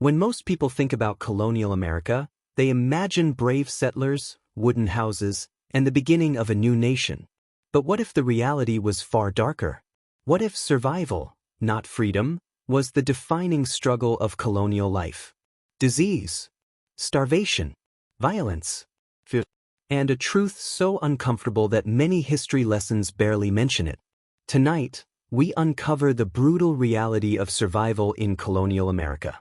When most people think about colonial America, they imagine brave settlers, wooden houses, and the beginning of a new nation. But what if the reality was far darker? What if survival, not freedom, was the defining struggle of colonial life? Disease, starvation, violence, fear, and a truth so uncomfortable that many history lessons barely mention it. Tonight, we uncover the brutal reality of survival in colonial America.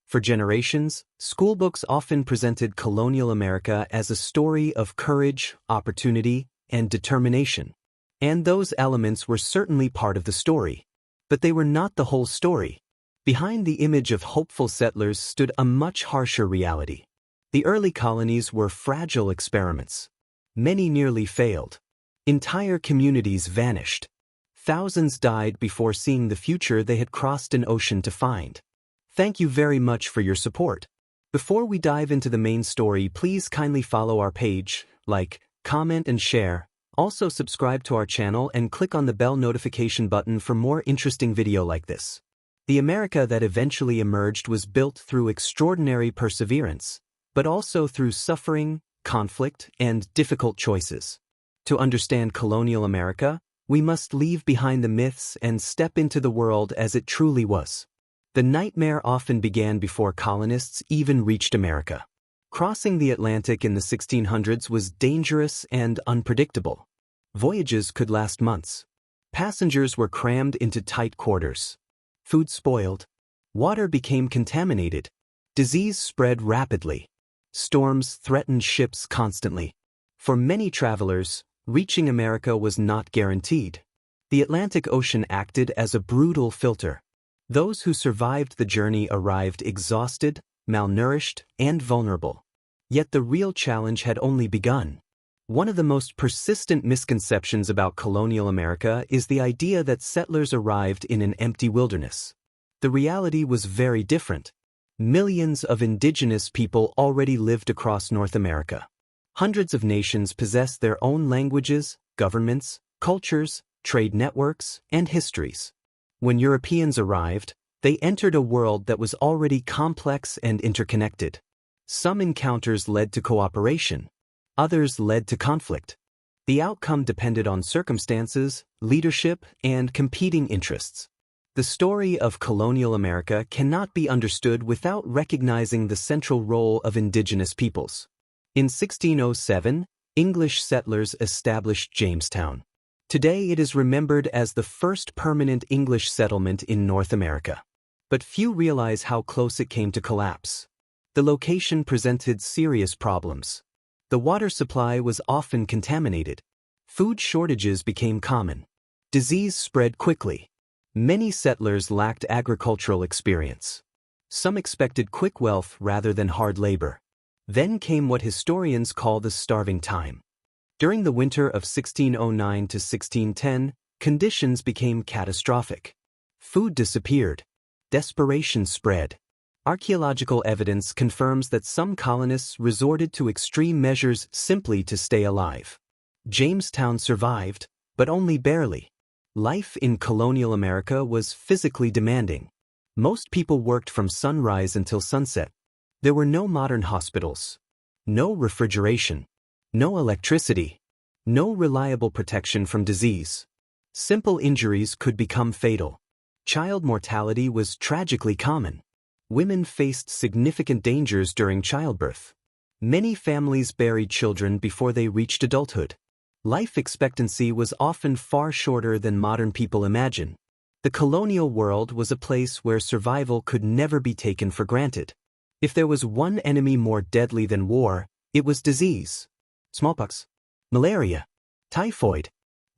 For generations, schoolbooks often presented colonial America as a story of courage, opportunity, and determination. And those elements were certainly part of the story. But they were not the whole story. Behind the image of hopeful settlers stood a much harsher reality. The early colonies were fragile experiments. Many nearly failed. Entire communities vanished. Thousands died before seeing the future they had crossed an ocean to find. Thank you very much for your support. Before we dive into the main story, please kindly follow our page, like, comment and share. Also subscribe to our channel and click on the bell notification button for more interesting video like this. The America that eventually emerged was built through extraordinary perseverance, but also through suffering, conflict, and difficult choices. To understand colonial America, we must leave behind the myths and step into the world as it truly was. The nightmare often began before colonists even reached America. Crossing the Atlantic in the 1600s was dangerous and unpredictable. Voyages could last months. Passengers were crammed into tight quarters. Food spoiled. Water became contaminated. Disease spread rapidly. Storms threatened ships constantly. For many travelers, reaching America was not guaranteed. The Atlantic Ocean acted as a brutal filter. Those who survived the journey arrived exhausted, malnourished, and vulnerable. Yet the real challenge had only begun. One of the most persistent misconceptions about colonial America is the idea that settlers arrived in an empty wilderness. The reality was very different. Millions of indigenous people already lived across North America. Hundreds of nations possessed their own languages, governments, cultures, trade networks, and histories. When Europeans arrived, they entered a world that was already complex and interconnected. Some encounters led to cooperation. Others led to conflict. The outcome depended on circumstances, leadership, and competing interests. The story of colonial America cannot be understood without recognizing the central role of indigenous peoples. In 1607, English settlers established Jamestown. Today it is remembered as the first permanent English settlement in North America. But few realize how close it came to collapse. The location presented serious problems. The water supply was often contaminated. Food shortages became common. Disease spread quickly. Many settlers lacked agricultural experience. Some expected quick wealth rather than hard labor. Then came what historians call the starving time. During the winter of 1609 to 1610, conditions became catastrophic. Food disappeared. Desperation spread. Archaeological evidence confirms that some colonists resorted to extreme measures simply to stay alive. Jamestown survived, but only barely. Life in colonial America was physically demanding. Most people worked from sunrise until sunset. There were no modern hospitals. No refrigeration. No electricity. No reliable protection from disease. Simple injuries could become fatal. Child mortality was tragically common. Women faced significant dangers during childbirth. Many families buried children before they reached adulthood. Life expectancy was often far shorter than modern people imagine. The colonial world was a place where survival could never be taken for granted. If there was one enemy more deadly than war, it was disease. Smallpox, malaria, typhoid,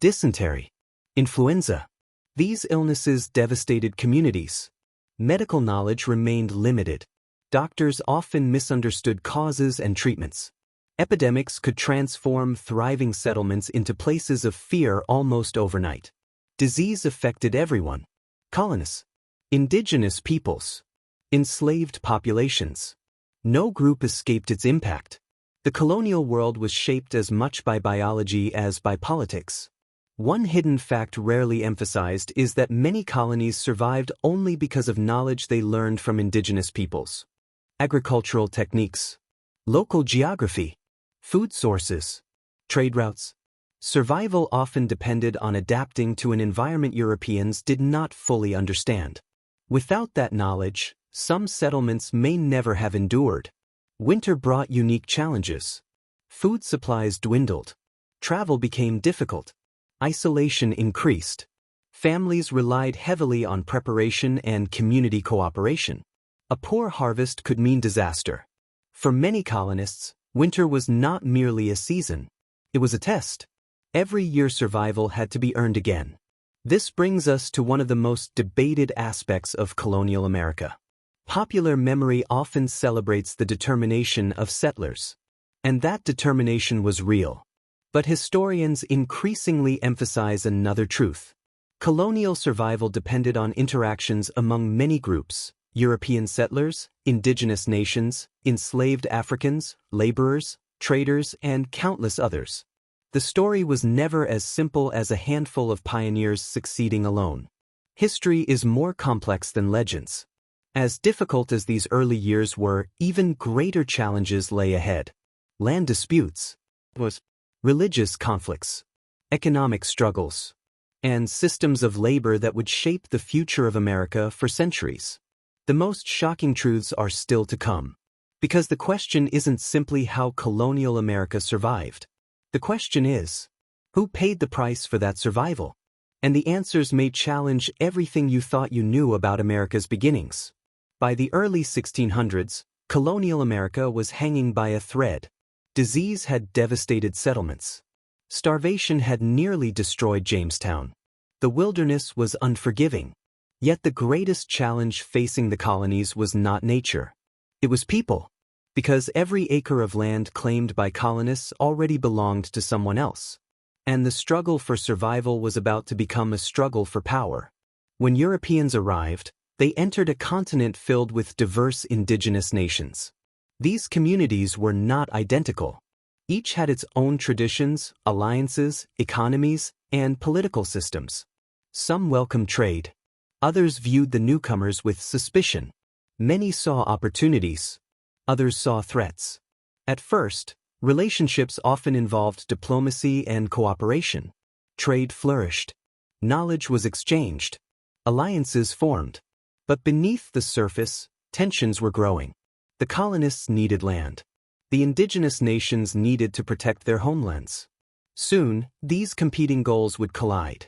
dysentery, influenza. These illnesses devastated communities. Medical knowledge remained limited. Doctors often misunderstood causes and treatments. Epidemics could transform thriving settlements into places of fear almost overnight. Disease affected everyone: colonists, indigenous peoples, enslaved populations. No group escaped its impact. The colonial world was shaped as much by biology as by politics. One hidden fact rarely emphasized is that many colonies survived only because of knowledge they learned from indigenous peoples. Agricultural techniques, local geography, food sources, trade routes. Survival often depended on adapting to an environment Europeans did not fully understand. Without that knowledge, some settlements may never have endured. Winter brought unique challenges. Food supplies dwindled. Travel became difficult. Isolation increased. Families relied heavily on preparation and community cooperation. A poor harvest could mean disaster. For many colonists, winter was not merely a season. It was a test. Every year survival had to be earned again. This brings us to one of the most debated aspects of colonial America. Popular memory often celebrates the determination of settlers. And that determination was real. But historians increasingly emphasize another truth. Colonial survival depended on interactions among many groups: European settlers, indigenous nations, enslaved Africans, laborers, traders, and countless others. The story was never as simple as a handful of pioneers succeeding alone. History is more complex than legends. As difficult as these early years were, even greater challenges lay ahead. Land disputes, religious conflicts, economic struggles, and systems of labor that would shape the future of America for centuries. The most shocking truths are still to come. Because the question isn't simply how colonial America survived. The question is, who paid the price for that survival? And the answers may challenge everything you thought you knew about America's beginnings. By the early 1600s, colonial America was hanging by a thread. Disease had devastated settlements. Starvation had nearly destroyed Jamestown. The wilderness was unforgiving. Yet the greatest challenge facing the colonies was not nature. It was people. Because every acre of land claimed by colonists already belonged to someone else. And the struggle for survival was about to become a struggle for power. When Europeans arrived, they entered a continent filled with diverse indigenous nations. These communities were not identical. Each had its own traditions, alliances, economies, and political systems. Some welcomed trade. Others viewed the newcomers with suspicion. Many saw opportunities. Others saw threats. At first, relationships often involved diplomacy and cooperation. Trade flourished. Knowledge was exchanged. Alliances formed. But beneath the surface, tensions were growing. The colonists needed land. The indigenous nations needed to protect their homelands. Soon, these competing goals would collide.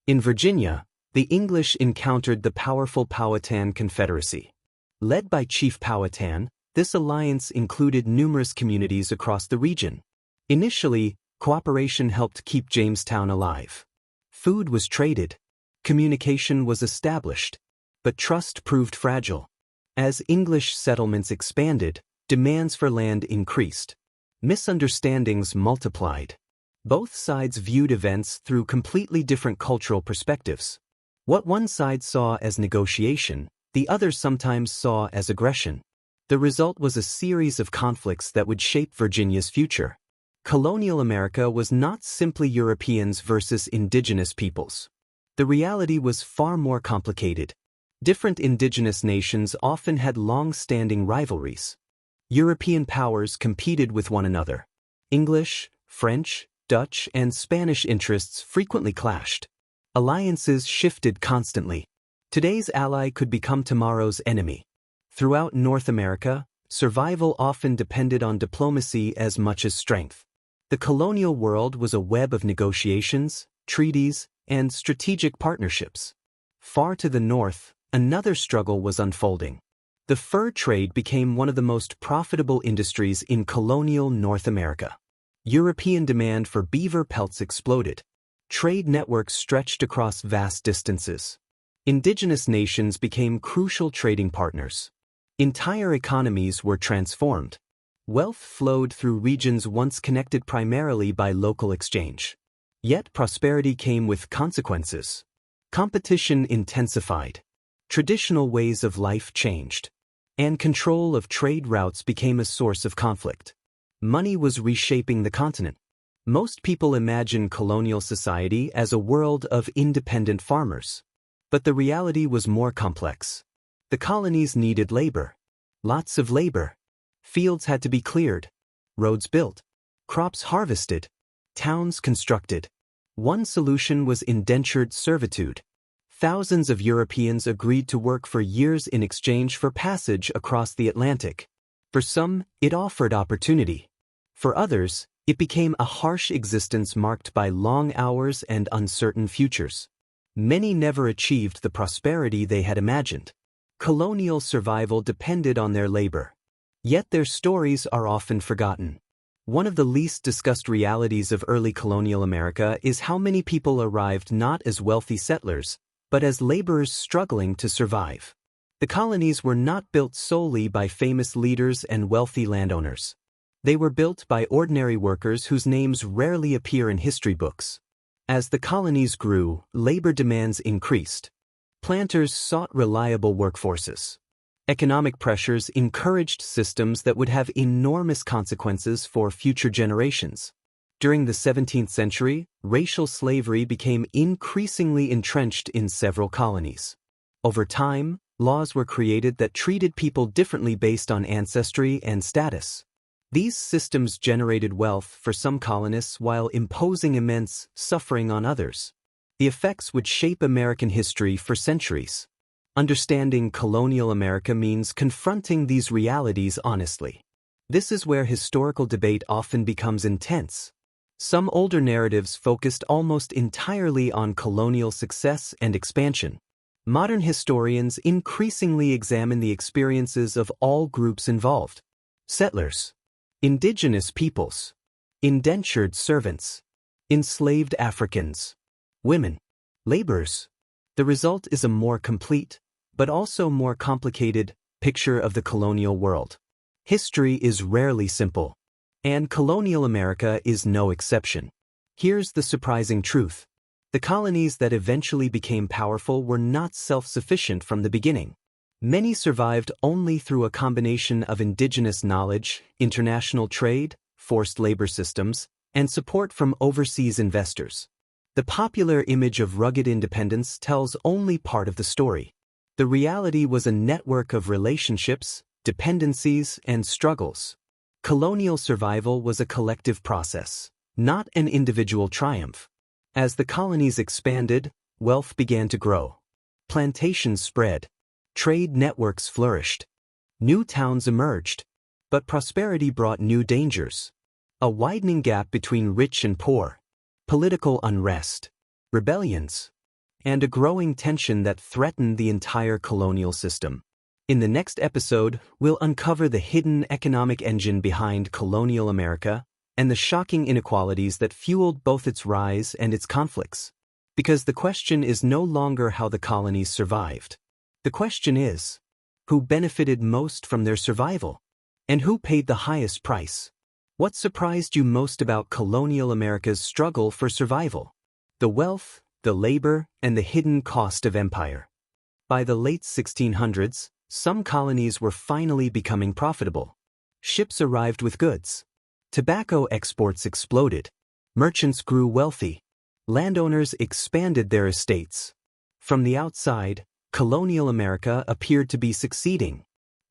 In Virginia, the English encountered the powerful Powhatan Confederacy. Led by Chief Powhatan, this alliance included numerous communities across the region. Initially, cooperation helped keep Jamestown alive. Food was traded. Communication was established. But trust proved fragile. As English settlements expanded, demands for land increased. Misunderstandings multiplied. Both sides viewed events through completely different cultural perspectives. What one side saw as negotiation, the other sometimes saw as aggression. The result was a series of conflicts that would shape Virginia's future. Colonial America was not simply Europeans versus indigenous peoples. The reality was far more complicated. Different indigenous nations often had long-standing rivalries. European powers competed with one another. English, French, Dutch, and Spanish interests frequently clashed. Alliances shifted constantly. Today's ally could become tomorrow's enemy. Throughout North America, survival often depended on diplomacy as much as strength. The colonial world was a web of negotiations, treaties, and strategic partnerships. Far to the north, another struggle was unfolding. The fur trade became one of the most profitable industries in colonial North America. European demand for beaver pelts exploded. Trade networks stretched across vast distances. Indigenous nations became crucial trading partners. Entire economies were transformed. Wealth flowed through regions once connected primarily by local exchange. Yet prosperity came with consequences. Competition intensified. Traditional ways of life changed. And control of trade routes became a source of conflict. Money was reshaping the continent. Most people imagine colonial society as a world of independent farmers. But the reality was more complex. The colonies needed labor. Lots of labor. Fields had to be cleared, roads built, crops harvested, towns constructed. One solution was indentured servitude. Thousands of Europeans agreed to work for years in exchange for passage across the Atlantic. For some, it offered opportunity. For others, it became a harsh existence marked by long hours and uncertain futures. Many never achieved the prosperity they had imagined. Colonial survival depended on their labor. Yet their stories are often forgotten. One of the least discussed realities of early colonial America is how many people arrived not as wealthy settlers, but as laborers struggling to survive. The colonies were not built solely by famous leaders and wealthy landowners. They were built by ordinary workers whose names rarely appear in history books. As the colonies grew, labor demands increased. Planters sought reliable workforces. Economic pressures encouraged systems that would have enormous consequences for future generations. During the 17th century, racial slavery became increasingly entrenched in several colonies. Over time, laws were created that treated people differently based on ancestry and status. These systems generated wealth for some colonists while imposing immense suffering on others. The effects would shape American history for centuries. Understanding colonial America means confronting these realities honestly. This is where historical debate often becomes intense. Some older narratives focused almost entirely on colonial success and expansion. Modern historians increasingly examine the experiences of all groups involved: settlers, indigenous peoples, indentured servants, enslaved Africans, women, laborers. The result is a more complete, but also more complicated, picture of the colonial world. History is rarely simple, and colonial America is no exception. Here's the surprising truth. The colonies that eventually became powerful were not self-sufficient from the beginning. Many survived only through a combination of indigenous knowledge, international trade, forced labor systems, and support from overseas investors. The popular image of rugged independence tells only part of the story. The reality was a network of relationships, dependencies, and struggles. Colonial survival was a collective process, not an individual triumph. As the colonies expanded, wealth began to grow. Plantations spread. Trade networks flourished. New towns emerged. But prosperity brought new dangers. A widening gap between rich and poor. Political unrest. Rebellions. And a growing tension that threatened the entire colonial system. In the next episode, we'll uncover the hidden economic engine behind colonial America and the shocking inequalities that fueled both its rise and its conflicts. Because the question is no longer how the colonies survived. The question is, who benefited most from their survival? And who paid the highest price? What surprised you most about colonial America's struggle for survival? The wealth, the labor, and the hidden cost of empire. By the late 1600s, some colonies were finally becoming profitable. Ships arrived with goods. Tobacco exports exploded. Merchants grew wealthy. Landowners expanded their estates. From the outside, colonial America appeared to be succeeding.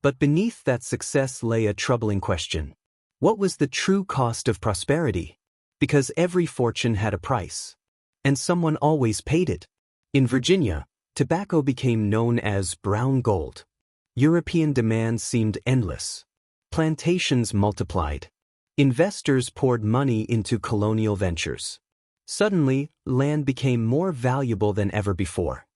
But beneath that success lay a troubling question. What was the true cost of prosperity? Because every fortune had a price. And someone always paid it. In Virginia, tobacco became known as brown gold. European demand seemed endless. Plantations multiplied. Investors poured money into colonial ventures. Suddenly, land became more valuable than ever before.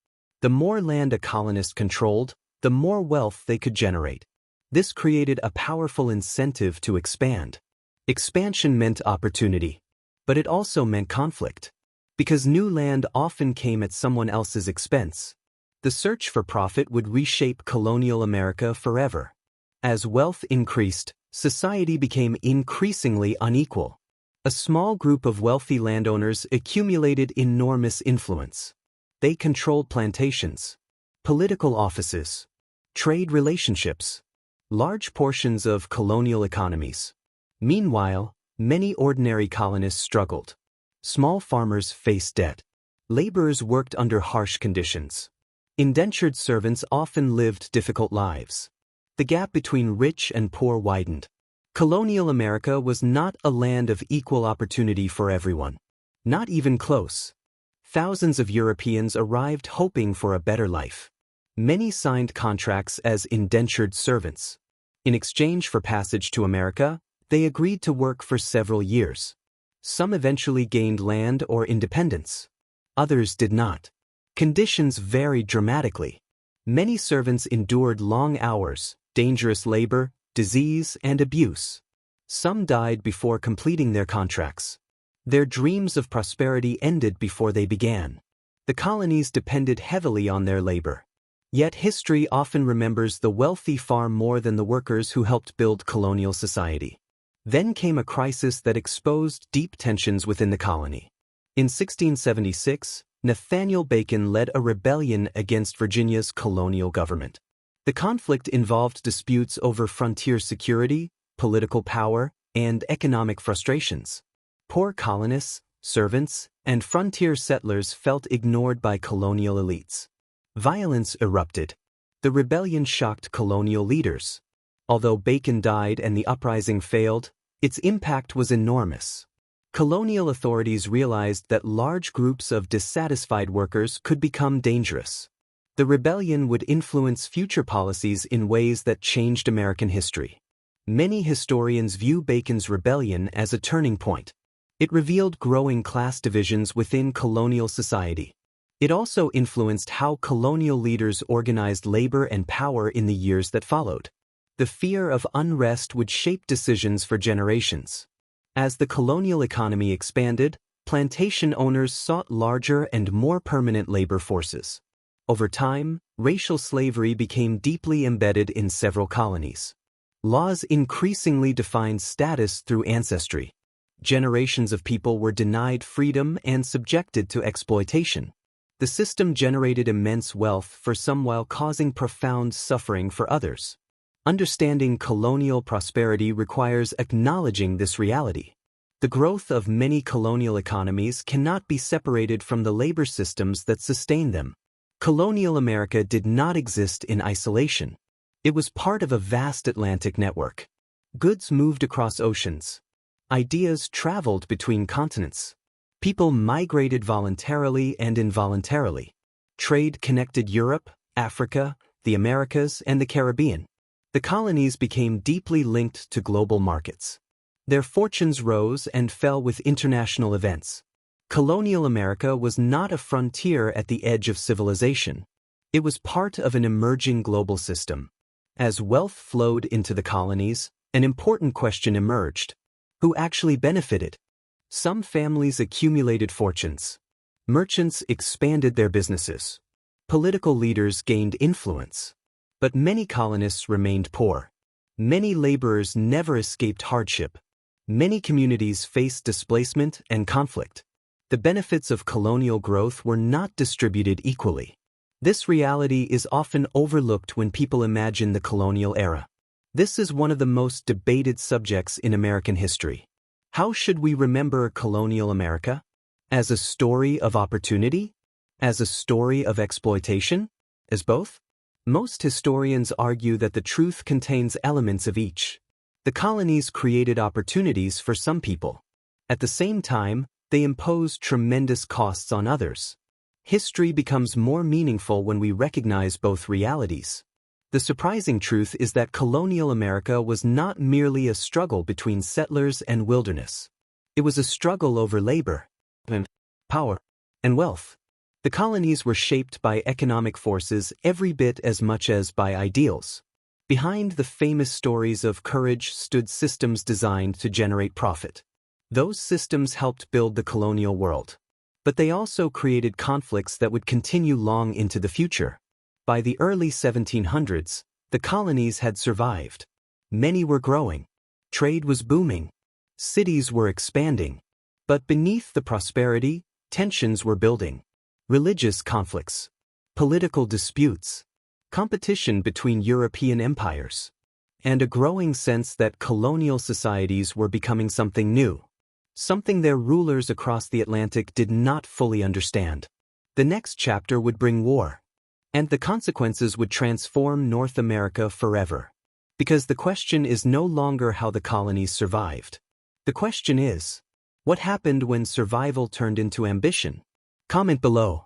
The more land a colonist controlled, the more wealth they could generate. This created a powerful incentive to expand. Expansion meant opportunity, but it also meant conflict. Because new land often came at someone else's expense. The search for profit would reshape colonial America forever. As wealth increased, society became increasingly unequal. A small group of wealthy landowners accumulated enormous influence. They controlled plantations, political offices, trade relationships, large portions of colonial economies. Meanwhile, Many ordinary colonists struggled. Small farmers faced debt. Laborers worked under harsh conditions. Indentured servants often lived difficult lives. The gap between rich and poor widened. Colonial America was not a land of equal opportunity for everyone. Not even close. Thousands of Europeans arrived hoping for a better life. Many signed contracts as indentured servants. In exchange for passage to America, they agreed to work for several years. Some eventually gained land or independence. Others did not. Conditions varied dramatically. Many servants endured long hours, dangerous labor, disease, and abuse. Some died before completing their contracts. Their dreams of prosperity ended before they began. The colonies depended heavily on their labor. Yet history often remembers the wealthy far more than the workers who helped build colonial society. Then came a crisis that exposed deep tensions within the colony. In 1676, Nathaniel Bacon led a rebellion against Virginia's colonial government. The conflict involved disputes over frontier security, political power, and economic frustrations. Poor colonists, servants, and frontier settlers felt ignored by colonial elites. Violence erupted. The rebellion shocked colonial leaders. Although Bacon died and the uprising failed, its impact was enormous. Colonial authorities realized that large groups of dissatisfied workers could become dangerous. The rebellion would influence future policies in ways that changed American history. Many historians view Bacon's rebellion as a turning point. It revealed growing class divisions within colonial society. It also influenced how colonial leaders organized labor and power in the years that followed. The fear of unrest would shape decisions for generations. As the colonial economy expanded, plantation owners sought larger and more permanent labor forces. Over time, racial slavery became deeply embedded in several colonies. Laws increasingly defined status through ancestry. Generations of people were denied freedom and subjected to exploitation. The system generated immense wealth for some while causing profound suffering for others. Understanding colonial prosperity requires acknowledging this reality. The growth of many colonial economies cannot be separated from the labor systems that sustain them. Colonial America did not exist in isolation. It was part of a vast Atlantic network. Goods moved across oceans. Ideas traveled between continents. People migrated voluntarily and involuntarily. Trade connected Europe, Africa, the Americas, and the Caribbean. The colonies became deeply linked to global markets. Their fortunes rose and fell with international events. Colonial America was not a frontier at the edge of civilization. It was part of an emerging global system. As wealth flowed into the colonies, an important question emerged. Who actually benefited? Some families accumulated fortunes. Merchants expanded their businesses. Political leaders gained influence. But many colonists remained poor. Many laborers never escaped hardship. Many communities faced displacement and conflict. The benefits of colonial growth were not distributed equally. This reality is often overlooked when people imagine the colonial era. This is one of the most debated subjects in American history. How should we remember colonial America? As a story of opportunity? As a story of exploitation? As both? Most historians argue that the truth contains elements of each. The colonies created opportunities for some people. At the same time, they imposed tremendous costs on others. History becomes more meaningful when we recognize both realities. The surprising truth is that colonial America was not merely a struggle between settlers and wilderness. It was a struggle over labor, power, and wealth. The colonies were shaped by economic forces every bit as much as by ideals. Behind the famous stories of courage stood systems designed to generate profit. Those systems helped build the colonial world. But they also created conflicts that would continue long into the future. By the early 1700s, the colonies had survived. Many were growing. Trade was booming. Cities were expanding. But beneath the prosperity, tensions were building. Religious conflicts, political disputes, competition between European empires, and a growing sense that colonial societies were becoming something new, something their rulers across the Atlantic did not fully understand. The next chapter would bring war, and the consequences would transform North America forever. Because the question is no longer how the colonies survived. The question is, what happened when survival turned into ambition? Comment below.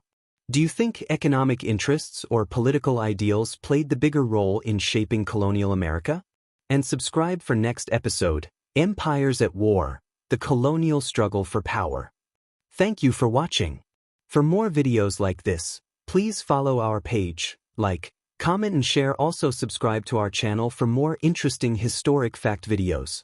Do you think economic interests or political ideals played the bigger role in shaping colonial America? And subscribe for next episode, Empires at War, the Colonial Struggle for Power. Thank you for watching. For more videos like this, please follow our page, like, comment and share. Also subscribe to our channel for more interesting historic fact videos.